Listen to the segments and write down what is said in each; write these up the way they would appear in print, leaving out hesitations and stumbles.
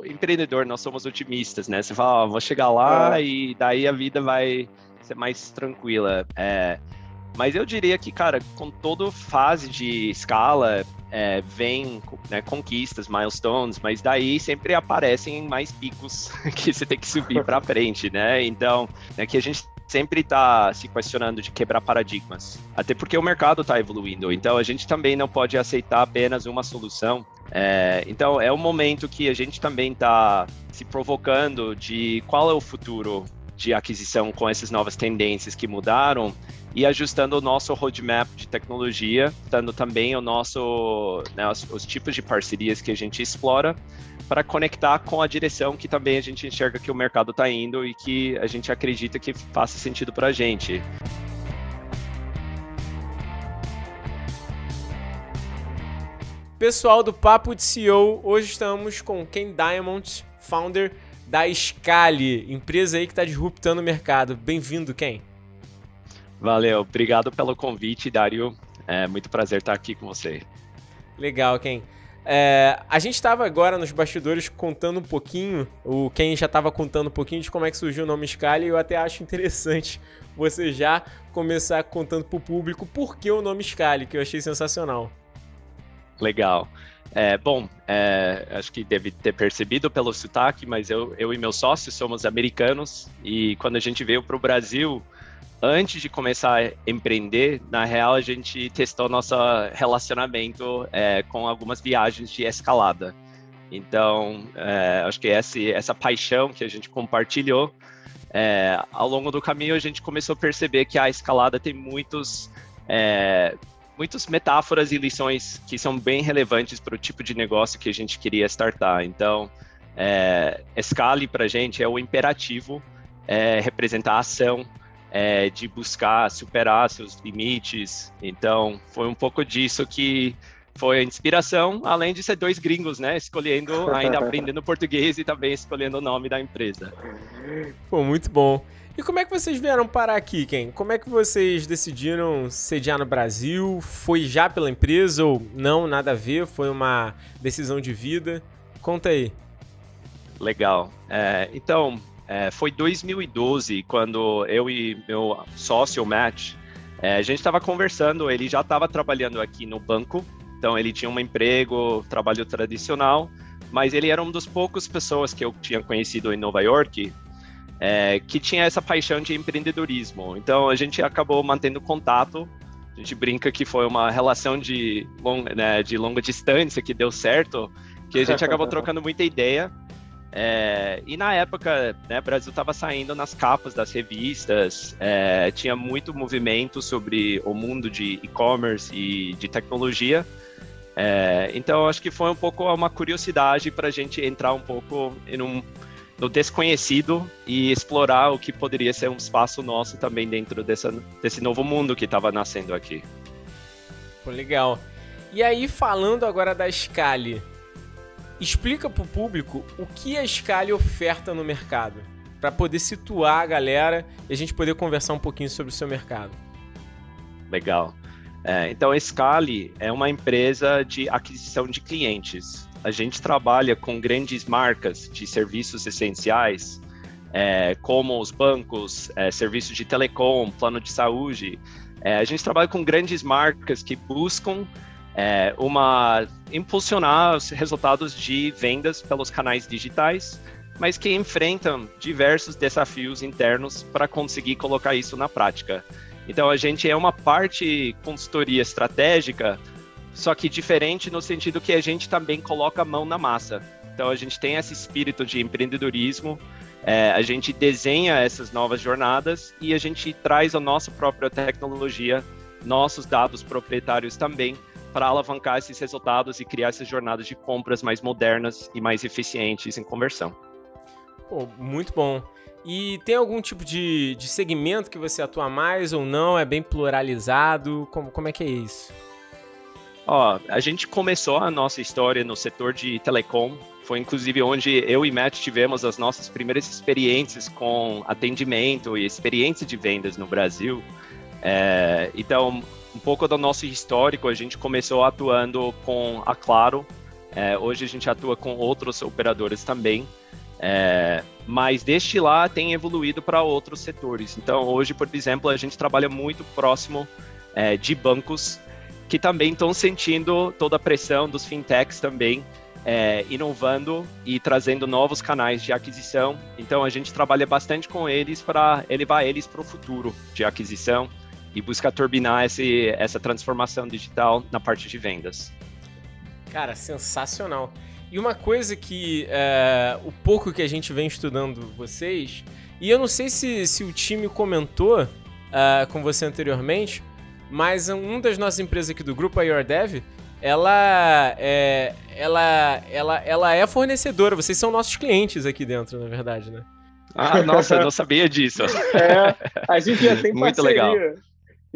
empreendedor, nós somos otimistas, né? Você fala, vou chegar lá e daí a vida vai ser mais tranquila. Mas eu diria que, cara, com toda fase de escala, vem, né, conquistas, milestones, mas daí sempre aparecem mais picos que você tem que subir para frente, né? Então, que a gente sempre está se questionando de quebrar paradigmas, até porque o mercado está evoluindo, então a gente também não pode aceitar apenas uma solução. Então é um momento que a gente também está se provocando de qual é o futuro de aquisição com essas novas tendências que mudaram e ajustando o nosso roadmap de tecnologia, dando também o nosso, né, os tipos de parcerias que a gente explora para conectar com a direção que também a gente enxerga que o mercado está indo e que a gente acredita que faça sentido para a gente. Pessoal do Papo de CEO, hoje estamos com Ken Diamond, founder da Scali, empresa aí que está disruptando o mercado. Bem-vindo, Ken. Valeu, obrigado pelo convite, Dário. É muito prazer estar aqui com você. Legal, Ken. A gente estava agora nos bastidores contando um pouquinho, o Ken já estava contando um pouquinho de como é que surgiu o nome Scali, e eu até acho interessante você já começar contando para o público por que o nome Scali, que eu achei sensacional. Legal. Acho que deve ter percebido pelo sotaque, mas eu e meu sócio somos americanos e quando a gente veio para o Brasil, antes de começar a empreender, na real a gente testou nosso relacionamento com algumas viagens de escalada. Então, acho que essa paixão que a gente compartilhou, ao longo do caminho a gente começou a perceber que a escalada tem muitas metáforas e lições que são bem relevantes para o tipo de negócio que a gente queria startar. Então, Scali para a gente é o imperativo, representar a ação, de buscar superar seus limites. Então, foi um pouco disso que foi a inspiração, além de ser dois gringos, né? Ainda aprendendo português e também escolhendo o nome da empresa. Pô, muito bom. E como é que vocês vieram parar aqui, Ken? Como é que vocês decidiram sediar no Brasil? Foi já pela empresa ou não, nada a ver? Foi uma decisão de vida? Conta aí. Legal. Foi 2012, quando eu e meu sócio, Matt, a gente estava conversando, ele já estava trabalhando aqui no banco, então ele tinha um emprego, trabalho tradicional, mas ele era uma das poucas pessoas que eu tinha conhecido em Nova York que tinha essa paixão de empreendedorismo. Então a gente acabou mantendo contato, a gente brinca que foi uma relação de longa distância que deu certo, que a gente acabou trocando muita ideia. E na época, né, o Brasil estava saindo nas capas das revistas, tinha muito movimento sobre o mundo de e-commerce e de tecnologia. Então, acho que foi um pouco uma curiosidade para a gente entrar um pouco no desconhecido e explorar o que poderia ser um espaço nosso também dentro desse novo mundo que estava nascendo aqui. Pô, legal. E aí, falando agora da Scali, explica para o público o que a Scali oferta no mercado, para poder situar a galera e a gente poder conversar um pouquinho sobre o seu mercado. Legal. Então, a Scali é uma empresa de aquisição de clientes. A gente trabalha com grandes marcas de serviços essenciais, como os bancos, serviços de telecom, plano de saúde. A gente trabalha com grandes marcas que buscam impulsionar os resultados de vendas pelos canais digitais, mas que enfrentam diversos desafios internos para conseguir colocar isso na prática. Então, a gente é uma parte consultoria estratégica, só que diferente no sentido que a gente também coloca a mão na massa. Então, a gente tem esse espírito de empreendedorismo, a gente desenha essas novas jornadas e a gente traz a nossa própria tecnologia, nossos dados proprietários também, para alavancar esses resultados e criar essas jornadas de compras mais modernas e mais eficientes em conversão. Pô, muito bom. E tem algum tipo de segmento que você atua mais ou não? É bem pluralizado? Como é que é isso? A gente começou a nossa história no setor de telecom. Foi inclusive onde eu e Matt tivemos as nossas primeiras experiências com atendimento e experiência de vendas no Brasil. Então, um pouco do nosso histórico, a gente começou atuando com a Claro, Hoje a gente atua com outros operadores também, mas deste lá tem evoluído para outros setores. Então, hoje, por exemplo, a gente trabalha muito próximo de bancos que também estão sentindo toda a pressão dos fintechs também, inovando e trazendo novos canais de aquisição. Então, a gente trabalha bastante com eles para elevar eles para o futuro de aquisição e buscar turbinar essa transformação digital na parte de vendas. Cara, sensacional. E uma coisa que o pouco que a gente vem estudando vocês, e eu não sei se o time comentou com você anteriormente, mas uma das nossas empresas aqui do grupo, a YourDev, ela é fornecedora. Vocês são nossos clientes aqui dentro, na verdade, né? Ah, nossa, eu não sabia disso. A gente já tem muito parceria. Legal.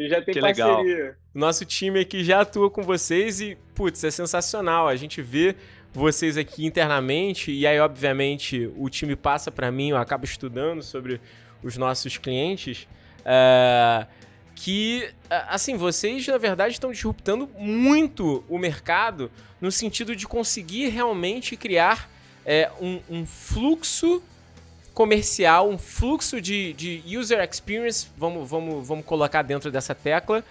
Já tem que parceria. Legal. Nosso time aqui já atua com vocês e, putz, é sensacional. A gente vê vocês aqui internamente e aí, obviamente, o time passa para mim, eu acabo estudando sobre os nossos clientes, que, assim, vocês, na verdade, estão disruptando muito o mercado no sentido de conseguir realmente criar um fluxo comercial, um fluxo de user experience, vamos colocar dentro dessa tecla,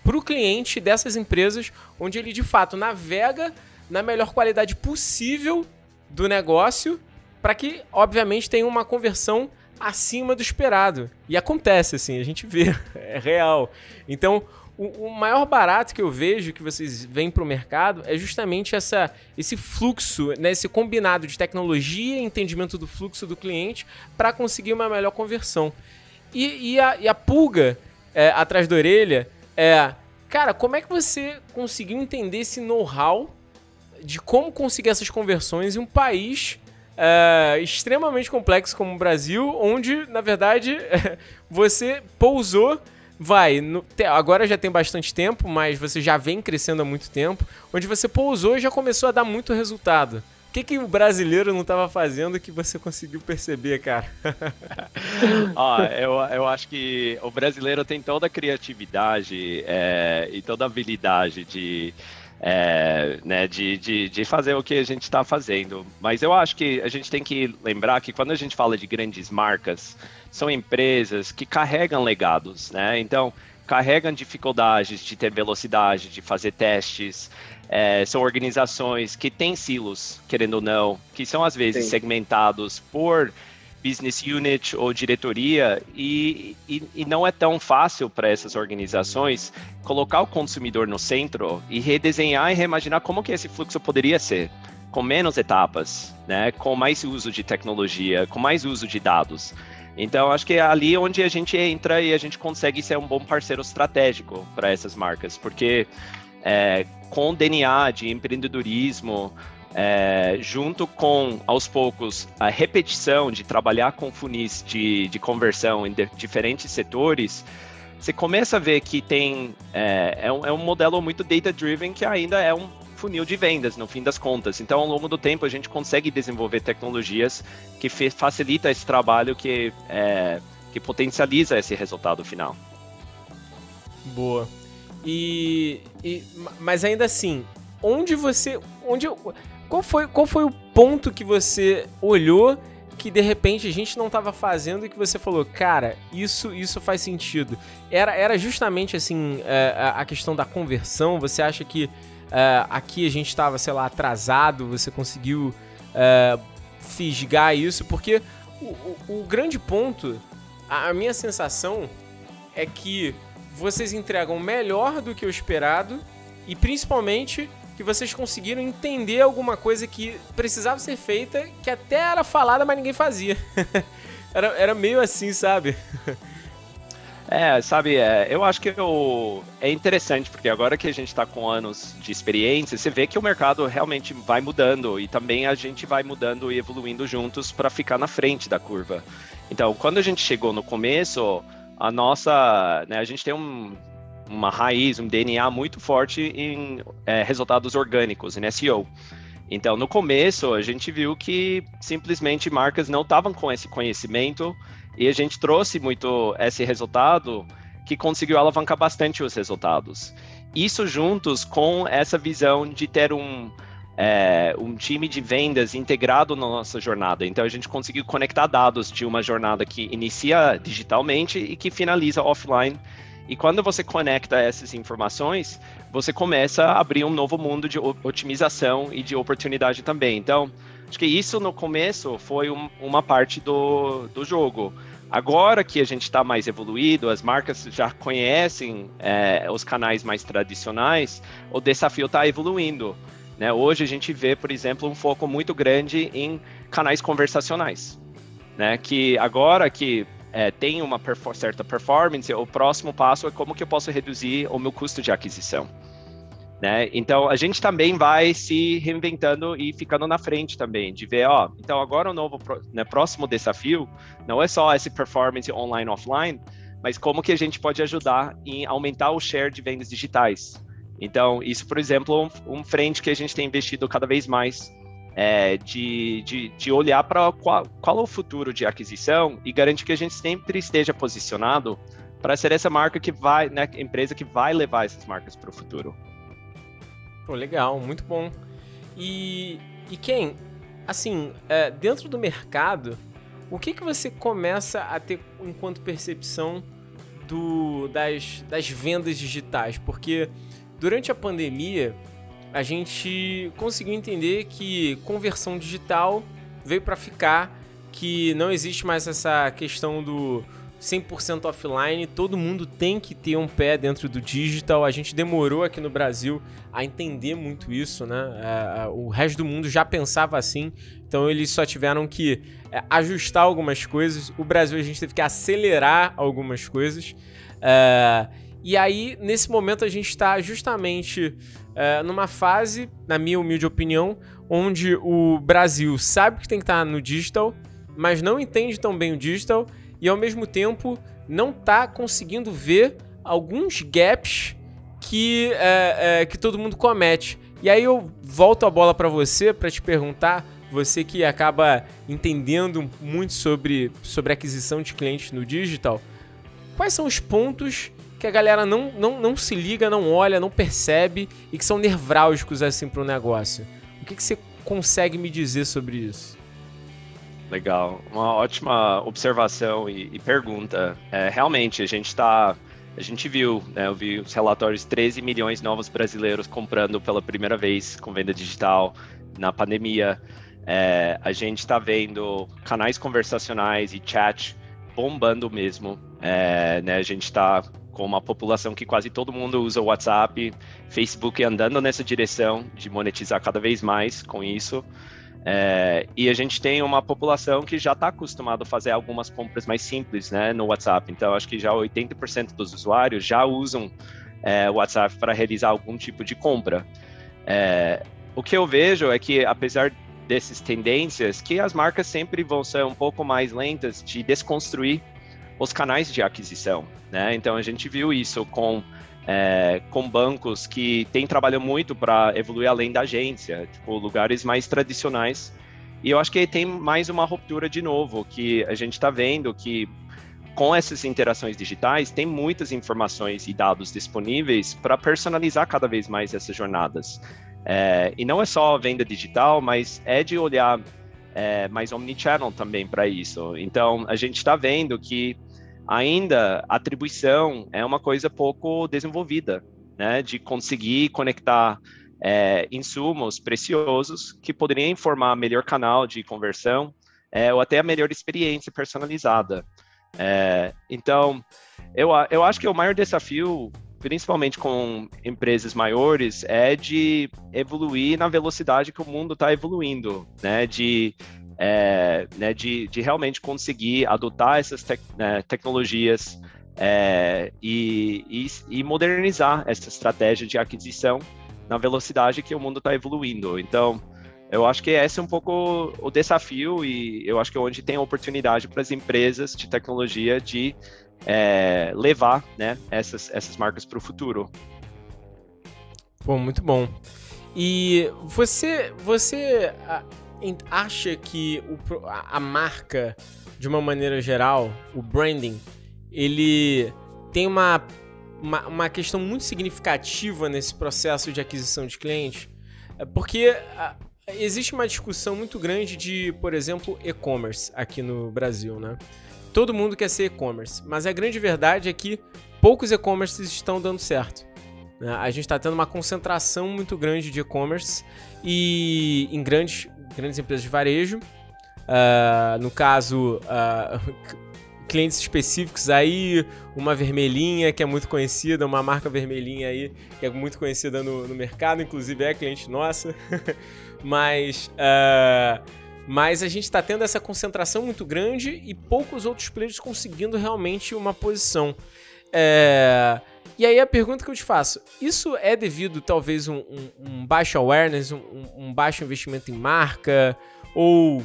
para o cliente dessas empresas, onde ele, de fato, navega na melhor qualidade possível do negócio, para que, obviamente, tenha uma conversão acima do esperado. E acontece, assim, a gente vê, é real. Então, o maior barato que eu vejo que vocês vêm para o mercado é justamente esse fluxo, né, esse combinado de tecnologia e entendimento do fluxo do cliente para conseguir uma melhor conversão. E a pulga atrás da orelha cara, como é que você conseguiu entender esse know-how de como conseguir essas conversões em um país extremamente complexo como o Brasil, onde, na verdade, você pousou, agora já tem bastante tempo, mas você já vem crescendo há muito tempo, onde você pousou e já começou a dar muito resultado. O que o brasileiro não estava fazendo que você conseguiu perceber, cara? Eu acho que o brasileiro tem toda a criatividade e toda a habilidade de fazer o que a gente está fazendo. Mas eu acho que a gente tem que lembrar que quando a gente fala de grandes marcas, são empresas que carregam legados, né? Então, carregam dificuldades de ter velocidade, de fazer testes. São organizações que têm silos, querendo ou não, que são às vezes segmentados por business unit ou diretoria e não é tão fácil para essas organizações colocar o consumidor no centro e redesenhar e reimaginar como que esse fluxo poderia ser, com menos etapas, né? Com mais uso de tecnologia, com mais uso de dados. Então, acho que é ali onde a gente entra e a gente consegue ser um bom parceiro estratégico para essas marcas, porque com o DNA de empreendedorismo, junto com, aos poucos, a repetição de trabalhar com funis de conversão em diferentes setores, você começa a ver que tem um modelo muito data-driven que ainda é um funil de vendas, no fim das contas. Então, ao longo do tempo, a gente consegue desenvolver tecnologias que facilita esse trabalho, que potencializa esse resultado final. Boa. Mas ainda assim, qual foi o ponto que você olhou que de repente a gente não estava fazendo e que você falou, cara, isso faz sentido? Era justamente assim a questão da conversão? Você acha que aqui a gente estava, sei lá, atrasado, você conseguiu fisgar isso? Porque o grande ponto, a minha sensação é que vocês entregam melhor do que o esperado e principalmente que vocês conseguiram entender alguma coisa que precisava ser feita, que até era falada, mas ninguém fazia. Era meio assim, sabe? Eu acho que é interessante, porque agora que a gente está com anos de experiência, você vê que o mercado realmente vai mudando e também a gente vai mudando e evoluindo juntos para ficar na frente da curva. Então, quando a gente chegou no começo, a gente tem uma raiz, um DNA muito forte em resultados orgânicos, em SEO. Então, no começo, a gente viu que simplesmente marcas não estavam com esse conhecimento e a gente trouxe muito esse resultado que conseguiu alavancar bastante os resultados. Isso juntos com essa visão de ter um time de vendas integrado na nossa jornada. Então, a gente conseguiu conectar dados de uma jornada que inicia digitalmente e que finaliza offline. E quando você conecta essas informações, você começa a abrir um novo mundo de otimização e de oportunidade também. Então, acho que isso no começo foi uma parte do jogo. Agora que a gente está mais evoluído, as marcas já conhecem os canais mais tradicionais, o desafio está evoluindo. Né? Hoje a gente vê, por exemplo, um foco muito grande em canais conversacionais. Né? Que agora que tem uma certa performance, o próximo passo é como que eu posso reduzir o meu custo de aquisição. Né? Então, a gente também vai se reinventando e ficando na frente também, de ver, então agora o novo, próximo desafio não é só esse performance online offline, mas como que a gente pode ajudar em aumentar o share de vendas digitais. Então, isso, por exemplo, um frente que a gente tem investido cada vez mais, de olhar para qual é o futuro de aquisição e garantir que a gente sempre esteja posicionado para ser essa marca que vai, né, empresa que vai levar essas marcas para o futuro. Pô, legal, muito bom. E Ken, assim, dentro do mercado, o que você começa a ter enquanto percepção das vendas digitais? Porque durante a pandemia, a gente conseguiu entender que conversão digital veio para ficar, que não existe mais essa questão do 100% offline, todo mundo tem que ter um pé dentro do digital. A gente demorou aqui no Brasil a entender muito isso, né? O resto do mundo já pensava assim, então eles só tiveram que ajustar algumas coisas. O Brasil, a gente teve que acelerar algumas coisas. E aí, nesse momento, a gente está justamente numa fase, na minha humilde opinião, onde o Brasil sabe que tem que estar no digital, mas não entende tão bem o digital e, ao mesmo tempo, não está conseguindo ver alguns gaps que todo mundo comete. E aí eu volto a bola para você, para te perguntar, você que acaba entendendo muito sobre aquisição de clientes no digital, quais são os pontos que a galera não se liga, não olha, não percebe e que são nevrálgicos assim para o negócio? O que você consegue me dizer sobre isso? Legal, uma ótima observação e pergunta. Realmente, a gente viu, né, eu vi os relatórios, 13 milhões de novos brasileiros comprando pela primeira vez com venda digital na pandemia. A gente está vendo canais conversacionais e chat bombando mesmo. Né, a gente está com uma população que quase todo mundo usa o WhatsApp, Facebook andando nessa direção de monetizar cada vez mais com isso. E a gente tem uma população que já está acostumada a fazer algumas compras mais simples, né, no WhatsApp. Então, acho que já 80% dos usuários já usam o WhatsApp para realizar algum tipo de compra. O que eu vejo é que, apesar dessas tendências, que as marcas sempre vão ser um pouco mais lentas de desconstruir os canais de aquisição, né? Então, a gente viu isso com bancos que têm trabalhado muito para evoluir além da agência, tipo, lugares mais tradicionais. E eu acho que tem mais uma ruptura de novo, que a gente está vendo que com essas interações digitais tem muitas informações e dados disponíveis para personalizar cada vez mais essas jornadas. E não é só venda digital, mas é de olhar mais omnichannel também para isso. Então, a gente está vendo que ainda a atribuição é uma coisa pouco desenvolvida, né? De conseguir conectar insumos preciosos que poderiam informar melhor canal de conversão ou até a melhor experiência personalizada. Então, eu acho que o maior desafio, principalmente com empresas maiores, é de evoluir na velocidade que o mundo está evoluindo, né? De realmente conseguir adotar essas tecnologias e modernizar essa estratégia de aquisição na velocidade que o mundo está evoluindo. Então, eu acho que esse é um pouco o desafio e eu acho que é onde tem a oportunidade para as empresas de tecnologia de levar, né, essas marcas para o futuro. Pô, muito bom. E você acha que a marca, de uma maneira geral, o branding, ele tem uma questão muito significativa nesse processo de aquisição de clientes? Porque existe uma discussão muito grande de, por exemplo, e-commerce aqui no Brasil, né? Todo mundo quer ser e-commerce, mas a grande verdade é que poucos e-commerces estão dando certo. A gente está tendo uma concentração muito grande de e-commerce e em grandes empresas de varejo. No caso, clientes específicos aí, uma vermelhinha que é muito conhecida, uma marca vermelhinha aí que é muito conhecida no mercado, inclusive é cliente nossa. Mas a gente está tendo essa concentração muito grande e poucos outros players conseguindo realmente uma posição. E aí a pergunta que eu te faço, isso é devido talvez um baixo awareness, um baixo investimento em marca, ou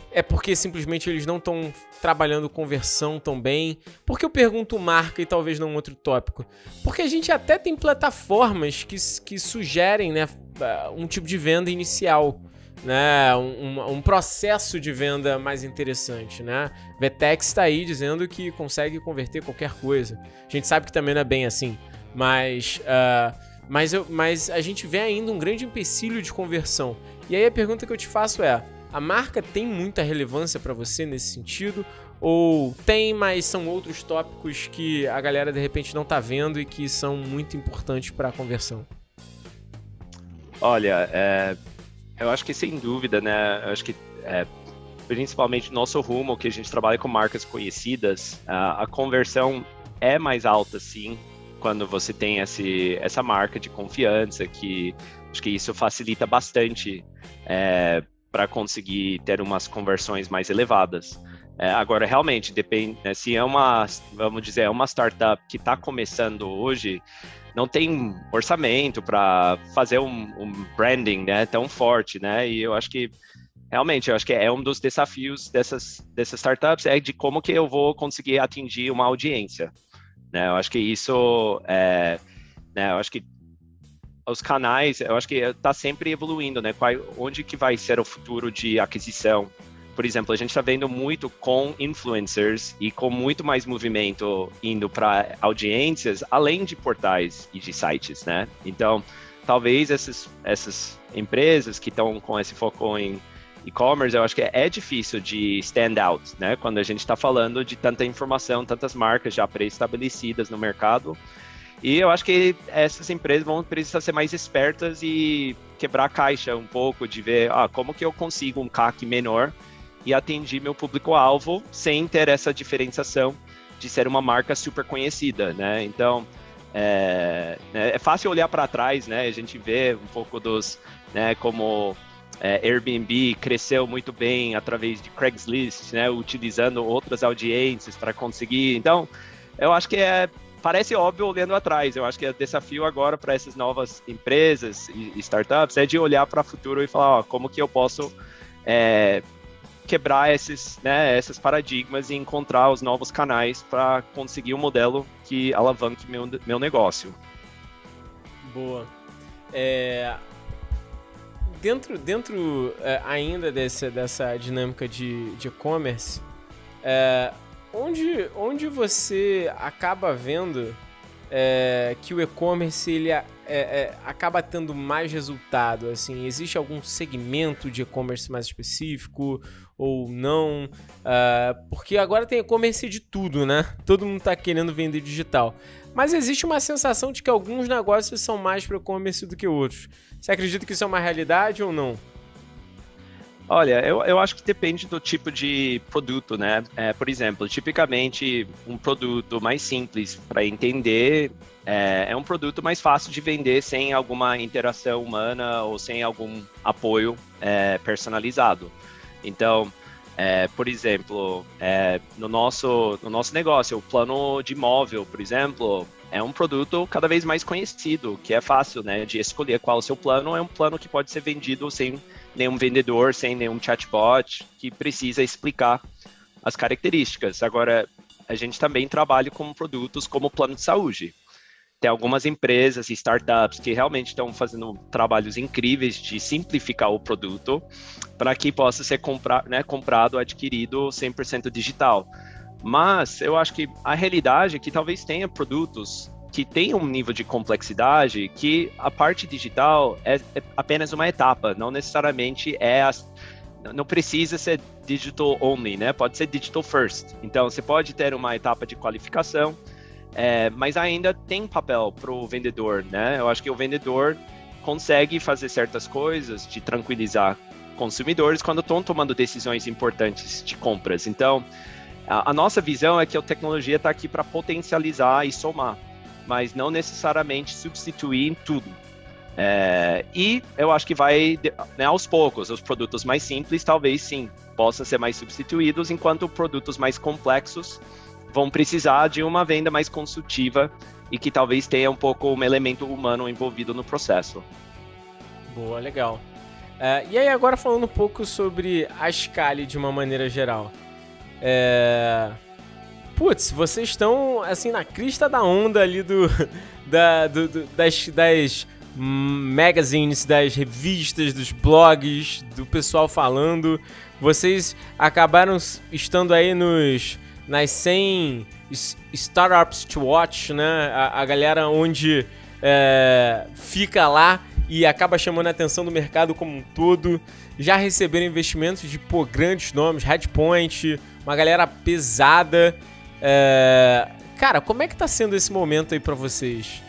é porque simplesmente eles não estão trabalhando conversão tão bem? Por que eu pergunto marca e talvez não outro tópico? Porque a gente até tem plataformas que sugerem, né, um tipo de venda inicial, né, um processo de venda mais interessante, né? Vetex está aí dizendo que consegue converter qualquer coisa. A gente sabe que também não é bem assim, mas a gente vê ainda um grande empecilho de conversão. E aí a pergunta que eu te faço é: a marca tem muita relevância para você nesse sentido? Ou tem, mas são outros tópicos que a galera de repente não está vendo e que são muito importantes para a conversão? Olha, eu acho que sem dúvida, né? Eu acho que principalmente no nosso rumo, que a gente trabalha com marcas conhecidas, a conversão é mais alta, sim, quando você tem essa marca de confiança, que acho que isso facilita bastante para conseguir ter umas conversões mais elevadas. Agora, realmente, depende, né, se vamos dizer, é uma startup que está começando hoje, não tem orçamento para fazer um branding, né, tão forte, né? E eu acho que realmente é um dos desafios dessas startups, de como que eu vou conseguir atingir uma audiência, né? Eu acho que isso né, eu acho que os canais, eu acho que está sempre evoluindo, né? Onde que vai ser o futuro de aquisição? Por exemplo, a gente está vendo muito com influencers e com muito mais movimento indo para audiências, além de portais e de sites, né? Então, talvez essas empresas que estão com esse foco em e-commerce, eu acho que é difícil de stand out, né? Quando a gente está falando de tanta informação, tantas marcas já pré-estabelecidas no mercado. E eu acho que essas empresas vão precisar ser mais espertas e quebrar a caixa um pouco, de ver como que eu consigo um CAC menor e atingir meu público-alvo sem ter essa diferenciação de ser uma marca super conhecida, né? Então, é fácil olhar para trás, né? A gente vê um pouco né, como Airbnb cresceu muito bem através de Craigslist, né? Utilizando outras audiências para conseguir. Então, eu acho que parece óbvio olhando atrás. Eu acho que o desafio agora para essas novas empresas e startups é de olhar para o futuro e falar, como que eu posso quebrar esses paradigmas e encontrar os novos canais para conseguir um modelo que alavanque meu negócio. Boa. Dentro ainda dessa dinâmica de e-commerce, onde você acaba vendo que o e-commerce ele acaba tendo mais resultado? Assim, existe algum segmento de e-commerce mais específico ou não? Porque agora tem e-commerce de tudo, né? Todo mundo está querendo vender digital. Mas existe uma sensação de que alguns negócios são mais para e-commerce do que outros. Você acredita que isso é uma realidade ou não? Olha, eu acho que depende do tipo de produto, né? Por exemplo, tipicamente um produto mais simples para entender é um produto mais fácil de vender sem alguma interação humana ou sem algum apoio personalizado. Então, por exemplo, no nosso negócio, o plano de imóvel, por exemplo, é um produto cada vez mais conhecido, que é fácil, né, de escolher qual é o seu plano. É um plano que pode ser vendido sem nenhum vendedor, sem nenhum chatbot, que precisa explicar as características. Agora, a gente também trabalha com produtos como o plano de saúde. Tem algumas empresas e startups que realmente estão fazendo trabalhos incríveis de simplificar o produto para que possa ser comprado, adquirido 100% digital. Mas eu acho que a realidade é que talvez tenha produtos que tem um nível de complexidade que a parte digital é apenas uma etapa, não necessariamente não precisa ser digital only, né? Pode ser digital first. Então, você pode ter uma etapa de qualificação, mas ainda tem papel para o vendedor, né? Eu acho que o vendedor consegue fazer certas coisas de tranquilizar consumidores quando estão tomando decisões importantes de compras. Então, a nossa visão é que a tecnologia está aqui para potencializar e somar, mas não necessariamente substituir tudo. E eu acho que vai, né, aos poucos, os produtos mais simples talvez sim, possam ser mais substituídos, enquanto produtos mais complexos vão precisar de uma venda mais consultiva e que talvez tenha um pouco um elemento humano envolvido no processo. Boa, legal. E aí agora falando um pouco sobre a Scali de uma maneira geral. Putz, vocês estão assim na crista da onda ali das magazines, das revistas, dos blogs, do pessoal falando. Vocês acabaram estando aí nas 100 Startups to Watch, né? A galera onde fica lá e acaba chamando a atenção do mercado como um todo. Já receberam investimentos de grandes nomes, Redpoint, uma galera pesada. Cara, como é que tá sendo esse momento aí pra vocês?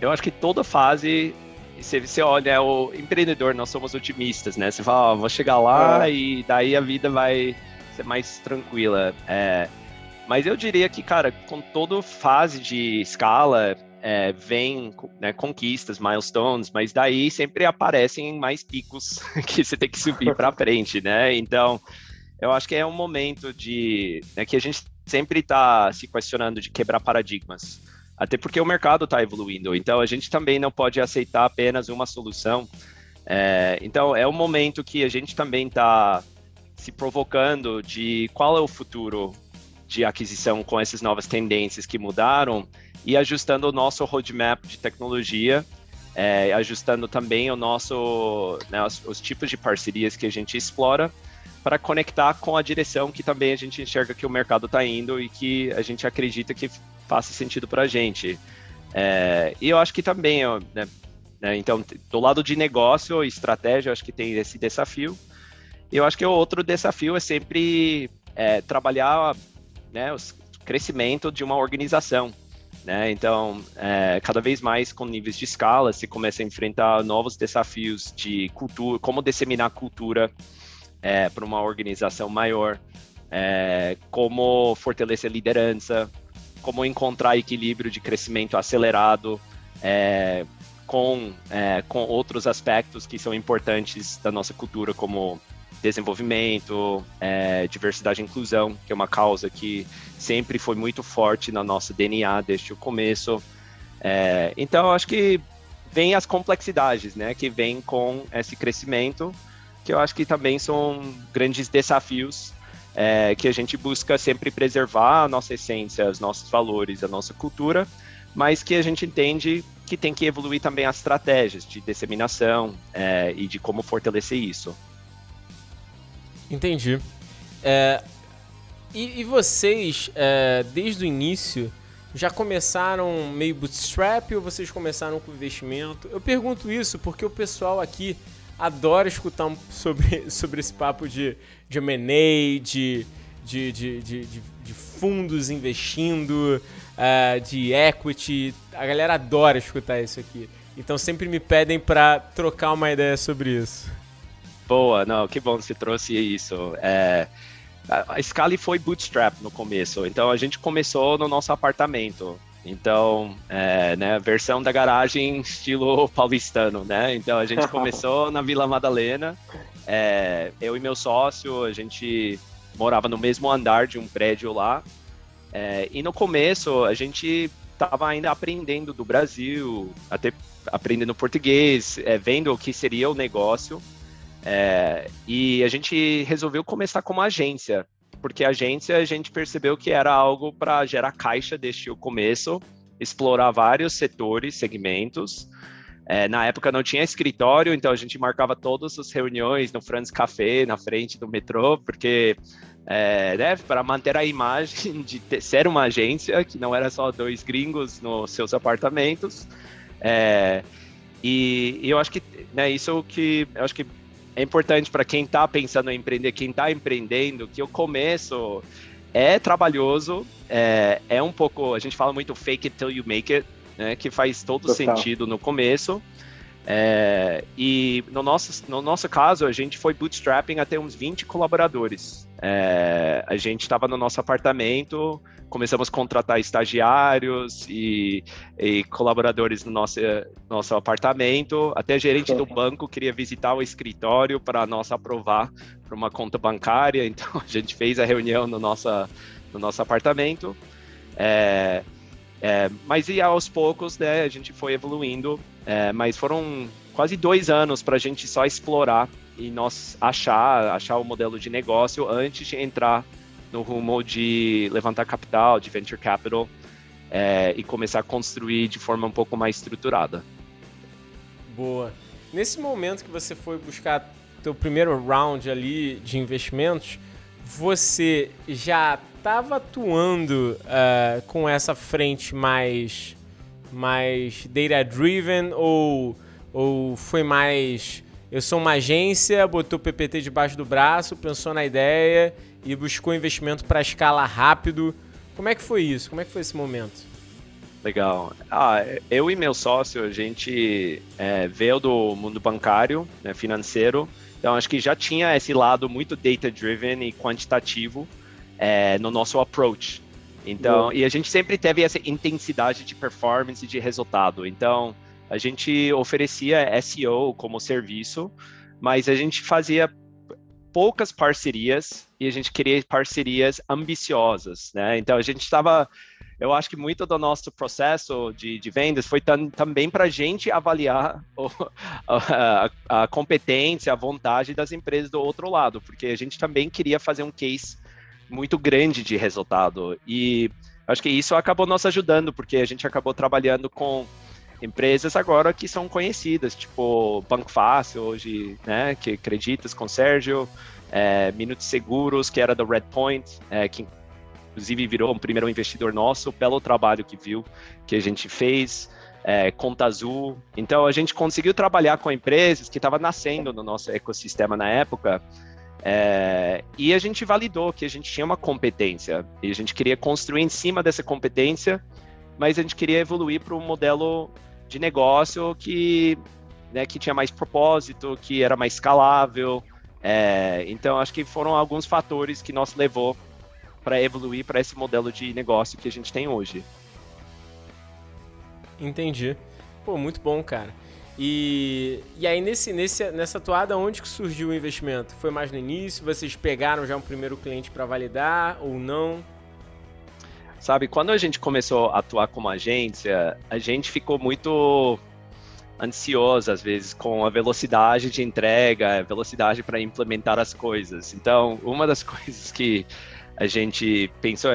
Eu acho que toda fase, você olha, o empreendedor, nós somos otimistas, né? Você fala, vou chegar lá e daí a vida vai ser mais tranquila. Mas eu diria que, cara, com toda fase de escala, vem, né, conquistas, milestones, mas daí sempre aparecem mais picos que você tem que subir para frente, né? Então, eu acho que é um momento que a gente sempre está se questionando de quebrar paradigmas, até porque o mercado está evoluindo, então a gente também não pode aceitar apenas uma solução. Então, é um momento que a gente também está se provocando de qual é o futuro de aquisição com essas novas tendências que mudaram e ajustando o nosso roadmap de tecnologia, ajustando também o nosso, né, os tipos de parcerias que a gente explora para conectar com a direção que também a gente enxerga que o mercado está indo e que a gente acredita que faça sentido para a gente. E eu acho que também, então, do lado de negócio e estratégia, eu acho que tem esse desafio. E eu acho que o outro desafio é sempre trabalhar, né, o crescimento de uma organização, né? Então, cada vez mais com níveis de escala, se começa a enfrentar novos desafios de cultura, como disseminar cultura para uma organização maior, como fortalecer liderança, como encontrar equilíbrio de crescimento acelerado com outros aspectos que são importantes da nossa cultura, como desenvolvimento, diversidade e inclusão, que é uma causa que sempre foi muito forte na nossa DNA desde o começo. Então, eu acho que vem as complexidades, né, que vem com esse crescimento, que eu acho que também são grandes desafios que a gente busca sempre preservar a nossa essência, os nossos valores, a nossa cultura, mas que a gente entende que tem que evoluir também as estratégias de disseminação e de como fortalecer isso. Entendi. E vocês, desde o início, já começaram meio bootstrap ou vocês começaram com investimento? Eu pergunto isso porque o pessoal aqui adora escutar sobre esse papo de M&A, de fundos investindo, de equity. A galera adora escutar isso aqui. Então sempre me pedem para trocar uma ideia sobre isso. Boa, não, que bom que você trouxe isso. A Scali foi bootstrap no começo, então a gente começou no nosso apartamento. Então, né, versão da garagem estilo paulistano, né? Então a gente começou na Vila Madalena, eu e meu sócio, a gente morava no mesmo andar de um prédio lá, e no começo a gente estava ainda aprendendo do Brasil, até aprendendo português, vendo o que seria o negócio, e a gente resolveu começar como agência, porque a agência a gente percebeu que era algo para gerar caixa desde o começo, explorar vários setores, segmentos. Na época não tinha escritório, então a gente marcava todas as reuniões no Franz Café, na frente do metrô, porque né, para manter a imagem de ser uma agência, que não era só dois gringos nos seus apartamentos. E eu acho que, né, isso que eu acho que é importante para quem está pensando em empreender, quem está empreendendo, que o começo é trabalhoso, é um pouco, a gente fala muito fake it till you make it, né, que faz todo sentido no começo. E no nosso caso, a gente foi bootstrapping até uns 20 colaboradores. A gente estava no nosso apartamento, começamos a contratar estagiários e colaboradores no nosso apartamento. Até a gerente do banco queria visitar o escritório para nós aprovar para uma conta bancária. Então, a gente fez a reunião no nosso apartamento. Mas e aos poucos, né, a gente foi evoluindo. Mas foram quase 2 anos para a gente só explorar e nós achar o modelo de negócio antes de entrar no rumo de levantar capital, de venture capital, e começar a construir de forma um pouco mais estruturada. Boa. Nesse momento que você foi buscar teu primeiro round ali de investimentos, você já estava atuando com essa frente mais data-driven ou foi mais... Eu sou uma agência, botou o PPT debaixo do braço, pensou na ideia e buscou investimento para escalar rápido. Como é que foi isso? Como é que foi esse momento? Legal. Eu e meu sócio, a gente veio do mundo bancário, né, financeiro, então acho que já tinha esse lado muito data-driven e quantitativo no nosso approach. Então, e a gente sempre teve essa intensidade de performance e de resultado. Então, a gente oferecia SEO como serviço, mas a gente fazia poucas parcerias e a gente queria parcerias ambiciosas, né? Então, a gente estava... Eu acho que muito do nosso processo de vendas foi também para a gente avaliar a competência, a vontade das empresas do outro lado, porque a gente também queria fazer um case muito grande de resultado. E acho que isso acabou nos ajudando, porque a gente acabou trabalhando com empresas agora que são conhecidas, tipo Banco Fácil, hoje, né, que acreditas com o Sérgio, Minutos Seguros, que era do Redpoint, que inclusive virou um primeiro investidor nosso pelo trabalho que a gente fez, Conta Azul. Então, a gente conseguiu trabalhar com empresas que estavam nascendo no nosso ecossistema na época, e a gente validou que a gente tinha uma competência, e a gente queria construir em cima dessa competência, mas a gente queria evoluir para um modelo de negócio que tinha mais propósito, que era mais escalável. Então, acho que foram alguns fatores que nos levou para evoluir para esse modelo de negócio que a gente tem hoje. Entendi. Pô, muito bom, cara. E aí, nessa toada, onde que surgiu o investimento? Foi mais no início? Vocês pegaram já um primeiro cliente para validar ou não? Sabe, quando a gente começou a atuar como agência, a gente ficou muito ansioso, às vezes, com a velocidade de entrega, a velocidade para implementar as coisas. Então, uma das coisas que a gente pensou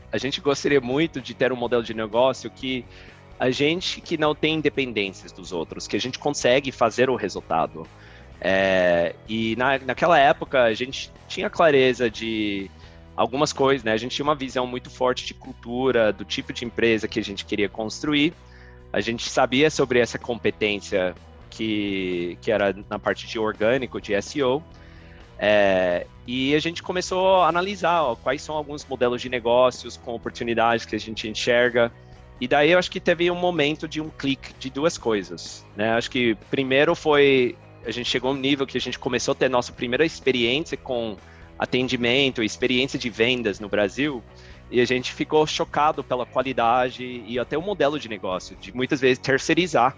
a gente gostaria muito de ter um modelo de negócio que a gente que não tem independências dos outros, que a gente consegue fazer o resultado. E naquela época, a gente tinha clareza de algumas coisas, né? A gente tinha uma visão muito forte de cultura, do tipo de empresa que a gente queria construir. A gente sabia sobre essa competência que era na parte de orgânico, de SEO. E a gente começou a analisar quais são alguns modelos de negócios com oportunidades que a gente enxerga. E daí eu acho que teve um momento de um clique de duas coisas, né? Acho que primeiro a gente chegou a um nível que a gente começou a ter nossa primeira experiência com atendimento, experiência de vendas no Brasil, e a gente ficou chocado pela qualidade e até o modelo de negócio, de muitas vezes terceirizar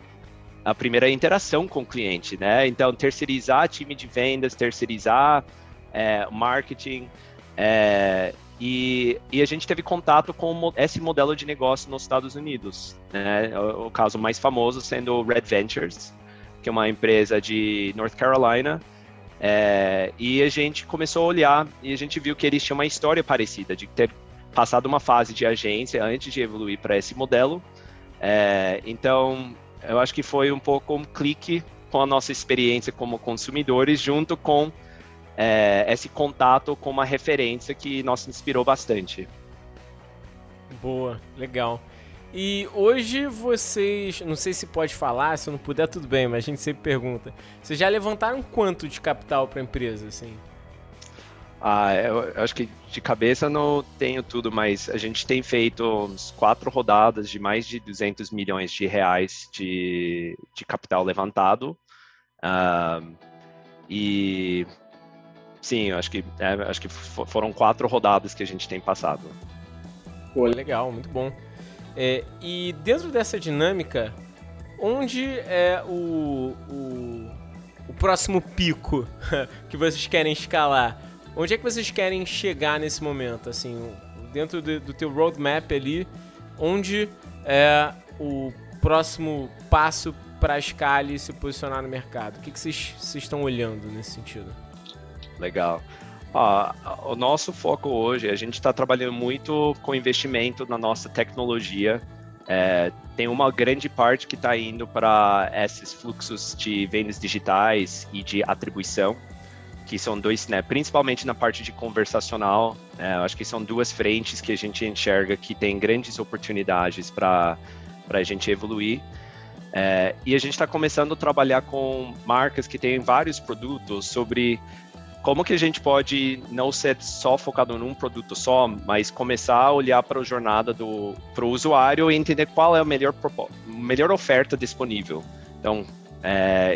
a primeira interação com o cliente, né? Então, terceirizar time de vendas, terceirizar marketing, e a gente teve contato com esse modelo de negócio nos Estados Unidos, né? O caso mais famoso sendo o Red Ventures, que é uma empresa de North Carolina, e a gente começou a olhar e a gente viu que eles tinham uma história parecida, de ter passado uma fase de agência antes de evoluir para esse modelo. Então, eu acho que foi um pouco um clique com a nossa experiência como consumidores, junto com esse contato com uma referência que nos inspirou bastante. Boa, legal. E hoje vocês, não sei se pode falar, se não puder tudo bem, mas a gente sempre pergunta. Vocês já levantaram quanto de capital para a empresa, assim? Eu acho que de cabeça não tenho tudo, mas a gente tem feito uns 4 rodadas de mais de 200 milhões de reais de capital levantado. E sim, eu acho que foram 4 rodadas que a gente tem passado. Pô, legal, muito bom. E dentro dessa dinâmica, onde é o próximo pico que vocês querem escalar? Onde é que vocês querem chegar nesse momento? Assim, dentro do teu roadmap ali, onde é o próximo passo para a Scali se posicionar no mercado? O que vocês estão olhando nesse sentido? Legal. O nosso foco hoje, a gente está trabalhando muito com investimento na nossa tecnologia. Tem uma grande parte que está indo para esses fluxos de vendas digitais e de atribuição, que são dois, né, principalmente na parte de conversacional. Eu acho que são 2 frentes que a gente enxerga que tem grandes oportunidades para a gente evoluir. E a gente está começando a trabalhar com marcas que têm vários produtos sobre como que a gente pode não ser só focado num produto só, mas começar a olhar para a jornada para o usuário e entender qual é a melhor oferta disponível. Então,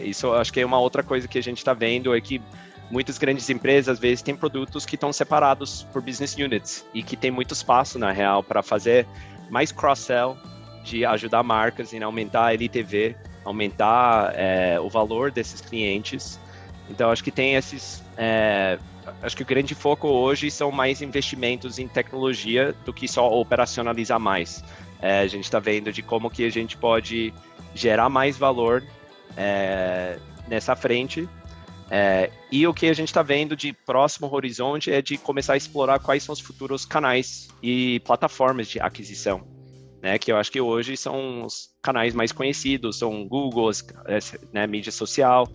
isso eu acho que é uma outra coisa que a gente está vendo, é que muitas grandes empresas, às vezes, têm produtos que estão separados por business units e que tem muito espaço, na real, para fazer mais cross-sell, de ajudar marcas em aumentar a LTV, aumentar o valor desses clientes. Então, acho que tem acho que o grande foco hoje são mais investimentos em tecnologia do que só operacionalizar mais. A gente está vendo de como que a gente pode gerar mais valor nessa frente. E o que a gente está vendo de próximo horizonte é de começar a explorar quais são os futuros canais e plataformas de aquisição, né, que eu acho que hoje são os canais mais conhecidos, são Google, né, mídia social.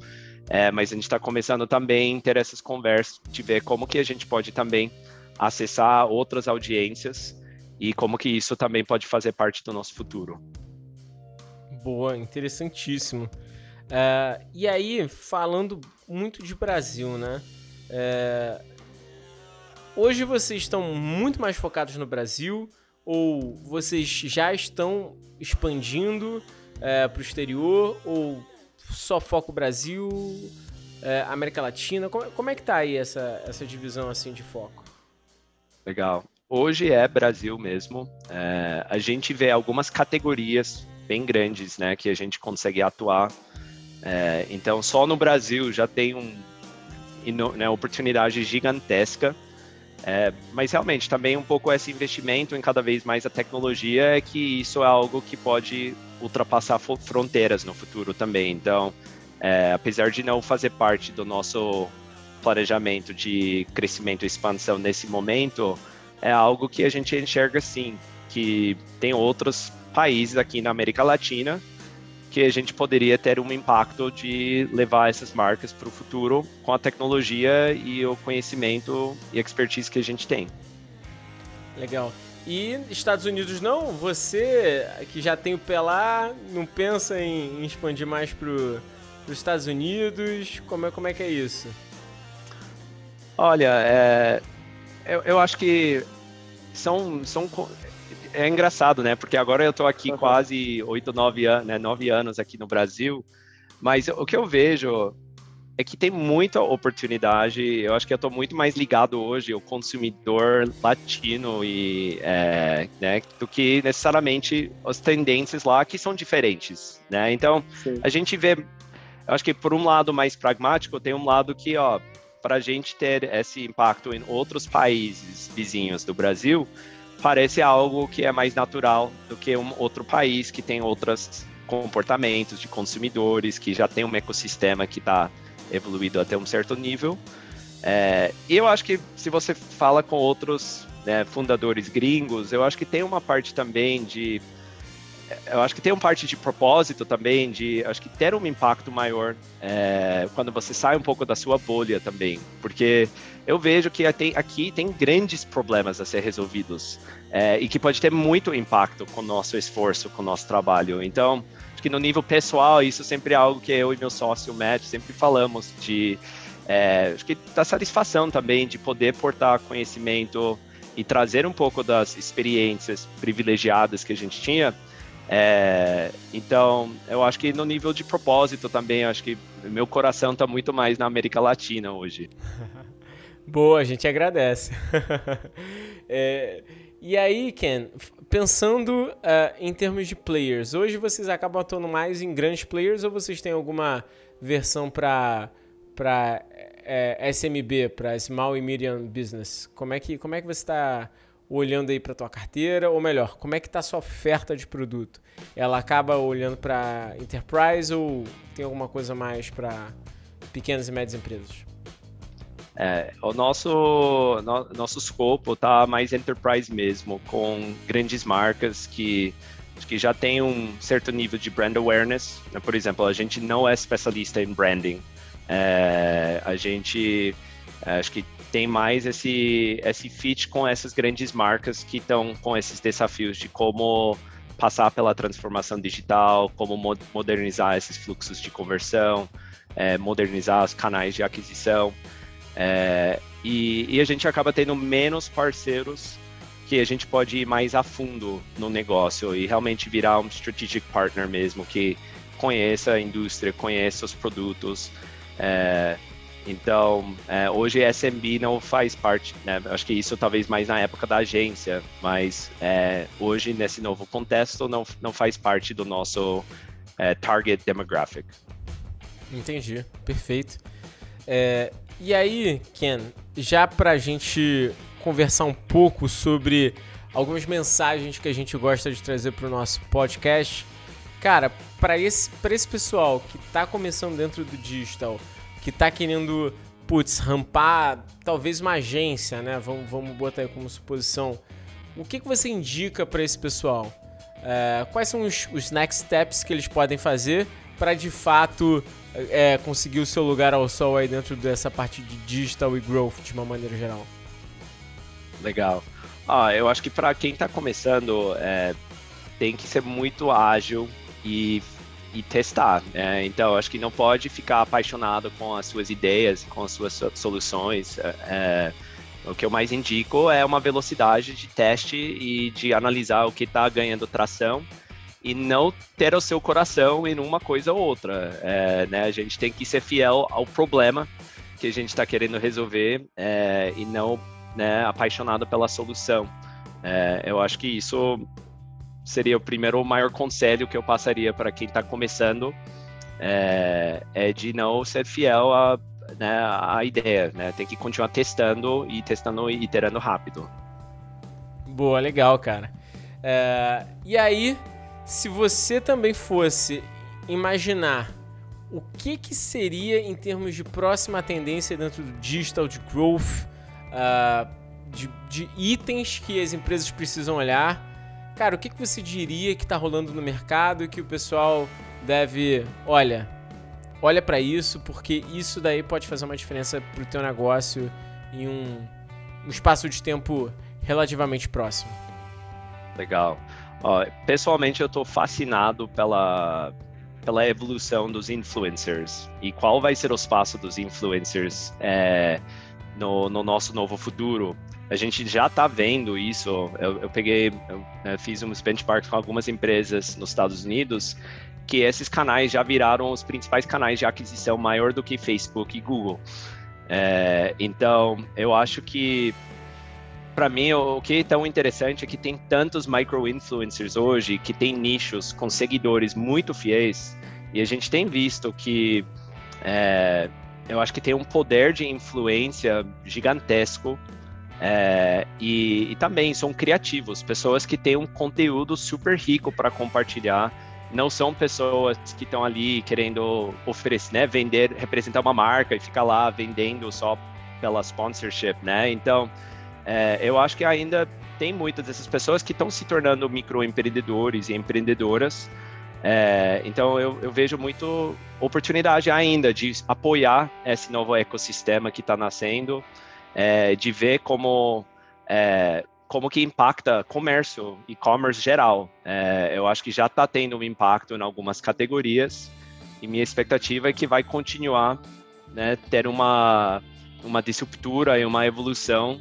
Mas a gente está começando também a ter essas conversas de ver como que a gente pode também acessar outras audiências e como que isso também pode fazer parte do nosso futuro. Boa, interessantíssimo. E aí, falando muito de Brasil, né? Hoje vocês estão muito mais focados no Brasil ou vocês já estão expandindo para o exterior ou só foco Brasil, América Latina? Como é que tá aí essa divisão assim de foco? Legal. Hoje é Brasil mesmo. A gente vê algumas categorias bem grandes, né, que a gente consegue atuar. Então, só no Brasil já tem uma oportunidade gigantesca. Mas realmente também um pouco esse investimento em cada vez mais a tecnologia é que isso é algo que pode ultrapassar fronteiras no futuro também. Então, apesar de não fazer parte do nosso planejamento de crescimento e expansão nesse momento, é algo que a gente enxerga sim, que tem outros países aqui na América Latina que a gente poderia ter um impacto de levar essas marcas para o futuro com a tecnologia e o conhecimento e expertise que a gente tem. Legal. E Estados Unidos não? Você que já tem o pé lá, não pensa em expandir mais para os Estados Unidos? Como é que é isso? Olha, eu acho que é engraçado, né? Porque agora eu estou aqui quase 8, 9 anos, né? 9 anos aqui no Brasil, mas o que eu vejo é que tem muita oportunidade. Eu acho que eu estou muito mais ligado hoje ao consumidor latino né, do que necessariamente as tendências lá que são diferentes, né? Então, sim, a gente vê, eu acho que por um lado mais pragmático, tem um lado que, para a gente ter esse impacto em outros países vizinhos do Brasil, parece algo que é mais natural do que um outro país que tem outros comportamentos de consumidores, que já tem um ecossistema que está evoluído até um certo nível. E eu acho que se você fala com outros, né, fundadores gringos, eu acho que tem uma parte também de eu acho que tem uma parte de propósito também, de acho que ter um impacto maior quando você sai um pouco da sua bolha também, porque eu vejo que aqui tem grandes problemas a ser resolvidos e que pode ter muito impacto com o nosso esforço, com o nosso trabalho. Então, acho que no nível pessoal, isso sempre é algo que eu e meu sócio, o Matt, sempre falamos de acho que da satisfação também de poder portar conhecimento e trazer um pouco das experiências privilegiadas que a gente tinha. Então, eu acho que no nível de propósito também, acho que meu coração está muito mais na América Latina hoje. Boa, a gente agradece. E aí, Ken, pensando em termos de players, hoje vocês acabam atuando mais em grandes players ou vocês têm alguma versão para SMB, para Small e Medium Business? Como é que você está olhando aí para a tua carteira? Ou melhor, como é que está a sua oferta de produto? Ela acaba olhando para Enterprise ou tem alguma coisa mais para pequenas e médias empresas? O nosso escopo está mais Enterprise mesmo, com grandes marcas que já tem um certo nível de brand awareness. Por exemplo, a gente não é especialista em branding. A gente acho que tem mais esse fit com essas grandes marcas que estão com esses desafios de como passar pela transformação digital, como modernizar esses fluxos de conversão, modernizar os canais de aquisição. E a gente acaba tendo menos parceiros que a gente pode ir mais a fundo no negócio e realmente virar um strategic partner mesmo, que conheça a indústria, conheça os produtos. Então, hoje SMB não faz parte, né? Acho que isso talvez mais na época da agência, mas hoje, nesse novo contexto, não faz parte do nosso target demographic. Entendi, perfeito. E aí, Ken, já para a gente conversar um pouco sobre algumas mensagens que a gente gosta de trazer para o nosso podcast, cara, para esse pessoal que está começando dentro do digital, que está querendo, rampar talvez uma agência, né? Vamos botar aí como suposição. O que você indica para esse pessoal? Quais são os next steps que eles podem fazer para, de fato, conseguir o seu lugar ao sol aí dentro dessa parte de digital e growth de uma maneira geral? Legal. Eu acho que para quem está começando, tem que ser muito ágil e testar. Então, acho que não pode ficar apaixonado com as suas ideias, com as suas soluções. O que eu mais indico é uma velocidade de teste e de analisar o que está ganhando tração e não ter o seu coração em uma coisa ou outra. A gente tem que ser fiel ao problema que a gente está querendo resolver e não, apaixonado pela solução. Eu acho que isso seria o maior conselho que eu passaria para quem está começando, de não ser fiel à ideia, né? Tem que continuar testando e iterando rápido. Boa, legal, cara. E aí, se você também fosse imaginar o que seria em termos de próxima tendência dentro do digital, de growth, de itens que as empresas precisam olhar, cara, o que você diria que está rolando no mercado e que o pessoal deve... Olha para isso, porque isso daí pode fazer uma diferença para o teu negócio em um espaço de tempo relativamente próximo. Legal. Pessoalmente, eu estou fascinado pela evolução dos influencers e qual vai ser o espaço dos influencers no nosso novo futuro. A gente já está vendo isso. Eu fiz uns benchmarks com algumas empresas nos Estados Unidos que esses canais já viraram os principais canais de aquisição maior do que Facebook e Google. Então, eu acho que, para mim, o que é tão interessante é que tem tantos micro-influencers hoje que tem nichos com seguidores muito fiéis e a gente tem visto que eu acho que tem um poder de influência gigantesco. E também são criativos, pessoas que têm um conteúdo super rico para compartilhar, não são pessoas que estão ali querendo oferecer, vender, representar uma marca e ficar lá vendendo só pela sponsorship, né? Então, eu acho que ainda tem muitas dessas pessoas que estão se tornando microempreendedores e empreendedoras. Então eu vejo muito oportunidade ainda de apoiar esse novo ecossistema que está nascendo, de ver como que impacta comércio, e-commerce geral. Eu acho que já está tendo um impacto em algumas categorias, e minha expectativa é que vai continuar, né, ter uma disruptura e uma evolução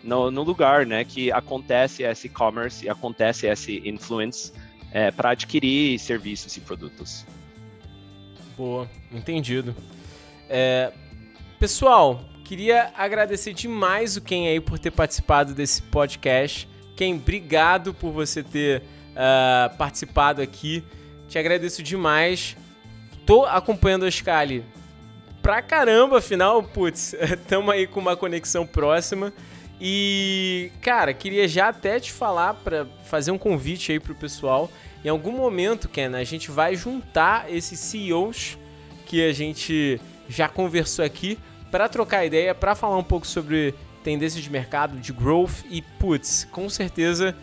no lugar, né, que acontece esse e-commerce e acontece esse influence para adquirir serviços e produtos. Boa, entendido. Pessoal, queria agradecer demais o Ken aí por ter participado desse podcast. Ken, obrigado por você ter participado aqui. Te agradeço demais. Tô acompanhando a Scali pra caramba, afinal, putz, estamos aí com uma conexão próxima. E, cara, queria já até te falar para fazer um convite aí pro pessoal. Em algum momento, Ken, a gente vai juntar esses CEOs que a gente já conversou aqui para trocar ideia, para falar um pouco sobre tendências de mercado, de growth e, putz, com certeza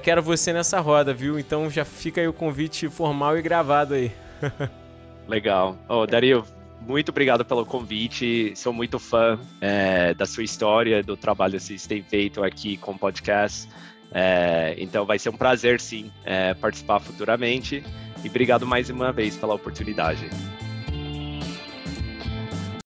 quero você nessa roda, viu? Então já fica aí o convite formal e gravado aí. Legal. Dario, muito obrigado pelo convite. Sou muito fã da sua história, do trabalho que vocês têm feito aqui com o podcast. Então vai ser um prazer, sim, participar futuramente. E obrigado mais uma vez pela oportunidade.